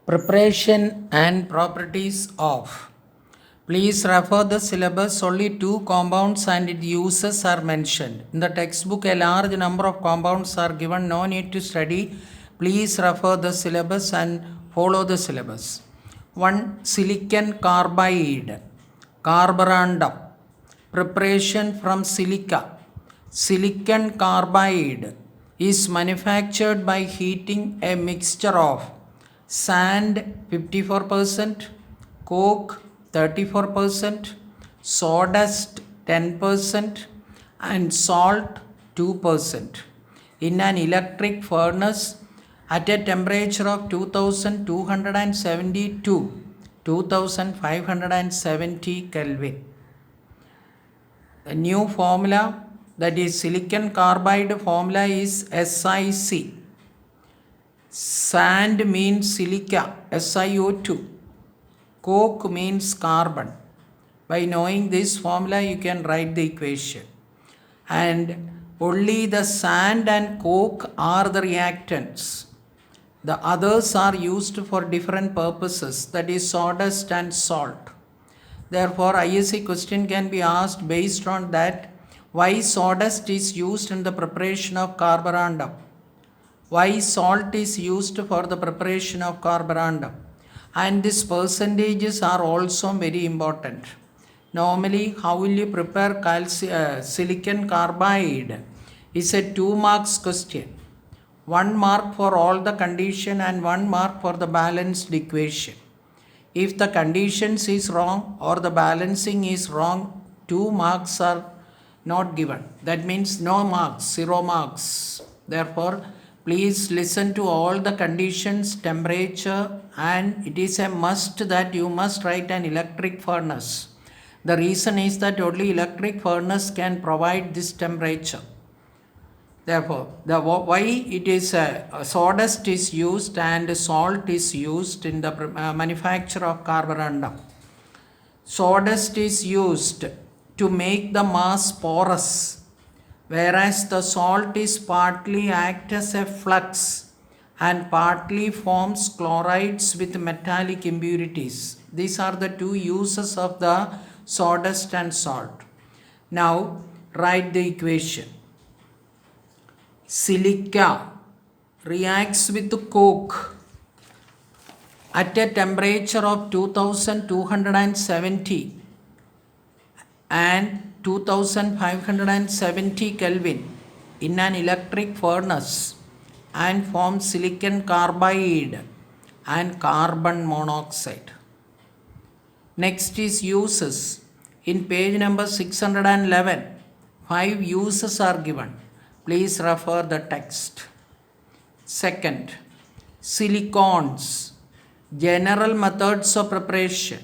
Preparation and properties of. Please refer the syllabus. Only 2 compounds and its uses are mentioned. In the textbook, a large number of compounds are given. No need to study. Please refer the syllabus and follow the syllabus. 1. Silicon carbide. Carborundum. Preparation from silica. Silicon carbide is manufactured by heating a mixture of sand 54%, coke 34%, sawdust 10%, and salt 2% in an electric furnace at a temperature of 2270 to 2570 Kelvin. The new formula, that is silicon carbide formula, is SiC. Sand means silica, SiO2. Coke means carbon. By knowing this formula, you can write the equation. And only the sand and coke are the reactants. The others are used for different purposes, that is sawdust and salt. Therefore, ISC question can be asked based on that. Why sawdust is used in the preparation of carborundum? Why salt is used for the preparation of carborundum? And these percentages are also very important. Normally, how will you prepare silicon carbide? Is a 2 marks question. 1 mark for all the condition and 1 mark for the balanced equation. If the conditions is wrong or the balancing is wrong, 2 marks are not given. That means no marks, 0 marks. Therefore, please listen to all the conditions, temperature, and it is a must that you must write an electric furnace. The reason is that only electric furnace can provide this temperature. Therefore, why it is sawdust is used and salt is used in the manufacture of carborundum. Sawdust is used to make the mass porous, whereas the salt is partly act as a flux and partly forms chlorides with metallic impurities. These are the 2 uses of the sawdust and salt. Now, write the equation. Silica reacts with coke at a temperature of 2270 and 2570 Kelvin in an electric furnace and forms silicon carbide and carbon monoxide. Next is uses. In page number 611, 5 uses are given. Please refer the text. Second, silicons. General methods of preparation.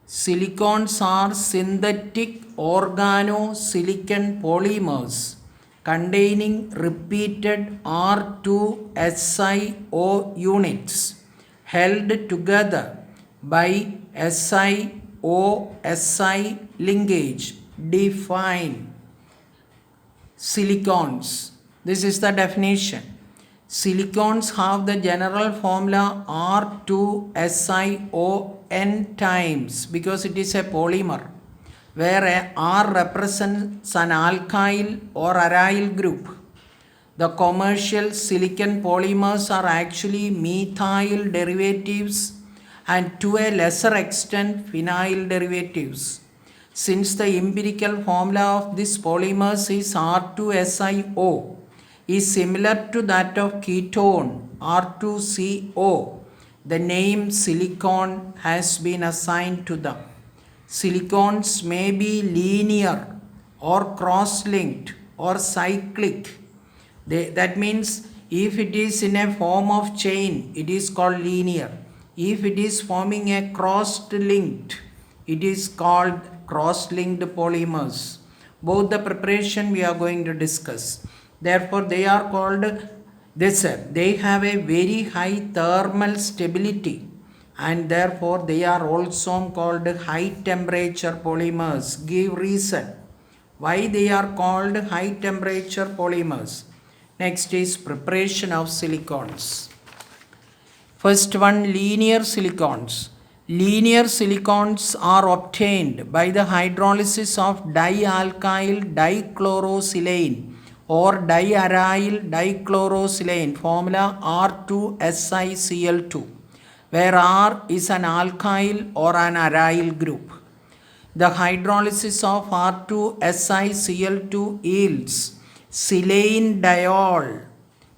Silicons are synthetic organosilicon polymers containing repeated R2SiO units held together by SiO-Si linkage. Define silicons. This is the definition. Silicons have the general formula R2SiO(N) times because it is a polymer, where R represents an alkyl or aryl group. The commercial silicon polymers are actually methyl derivatives and to a lesser extent phenyl derivatives. Since the empirical formula of this polymers is R2SiO is similar to that of ketone R2CO, the name silicon has been assigned to them. Silicons may be linear or cross-linked or cyclic. That means if it is in a form of chain, it is called linear. If it is forming a cross-linked, it is called cross-linked polymers. Both the preparation we are going to discuss. Therefore, they are called this. They have a very high thermal stability, and therefore they are also called high temperature polymers. Give reason why they are called high temperature polymers. Next is preparation of silicons. First one, linear silicons. Linear silicons are obtained by the hydrolysis of dialkyl dichlorosilane or diaryl dichlorosilane, formula R2SiCl2, where R is an alkyl or an aryl group. The hydrolysis of R2SiCl2 yields silane diol,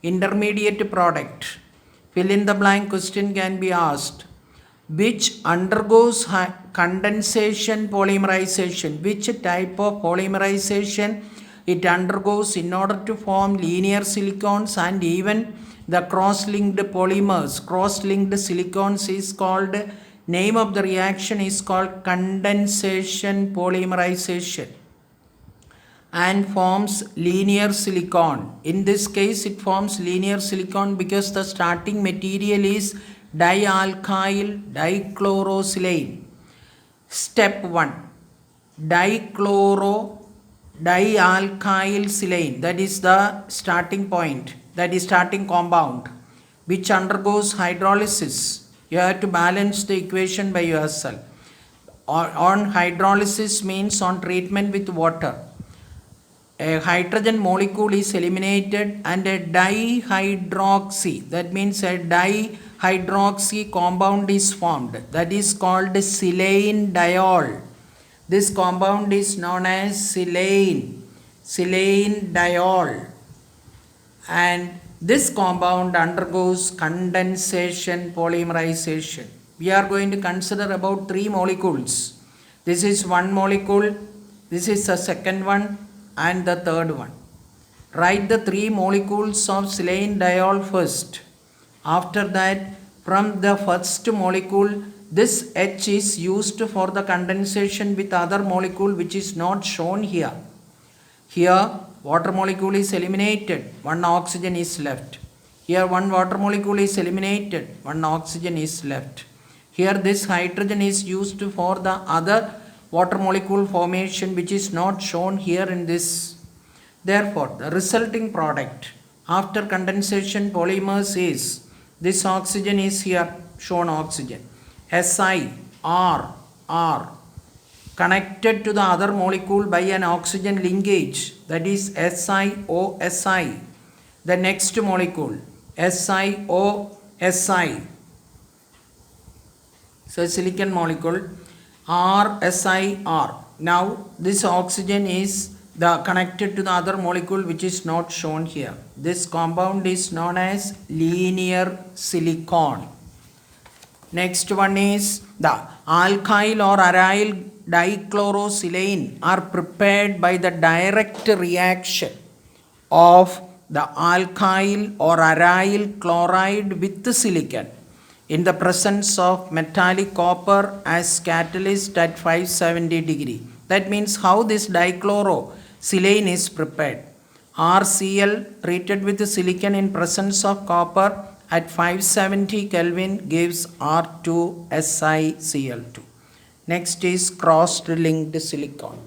intermediate product. Fill in the blank question can be asked. Which undergoes condensation polymerization? Which type of polymerization it undergoes in order to form linear silicons and even the cross-linked polymers? Cross-linked silicons is called, name of the reaction is called condensation polymerization, and forms linear silicon. In this case it forms linear silicon because the starting material is dialkyl dichlorosilane. Step 1, dialkyl silane, that is the starting point, that is starting compound, which undergoes hydrolysis. You have to balance the equation by yourself. On hydrolysis means on treatment with water, a hydrogen molecule is eliminated and a dihydroxy, that means a dihydroxy compound is formed, that is called silane diol. This compound is known as silane diol, and this compound undergoes condensation polymerization. We are going to consider about 3 molecules. This is one molecule, this is the second one, and the third one. Write the 3 molecules of silane diol first. After that, from the first molecule, this H is used for the condensation with other molecule which is not shown here. Here water molecule is eliminated, one oxygen is left. Here one water molecule is eliminated, one oxygen is left. Here this hydrogen is used for the other water molecule formation which is not shown here in this. Therefore, the resulting product after condensation polymers is, this oxygen is here shown oxygen, Si, R, connected to the other molecule by an oxygen linkage, that is SiOSi. The next molecule, SiOSi, so silicon molecule, RSiR. Now this oxygen is the connected to the other molecule which is not shown here. This compound is known as linear silicon. Next one is the alkyl or aryl dichlorosilane are prepared by the direct reaction of the alkyl or aryl chloride with the silicon in the presence of metallic copper as catalyst at 570 degree. That means how this dichlorosilane is prepared. RCl treated with the silicon in presence of copper at 570 Kelvin gives R2SiCl2. Next is cross-linked silicon.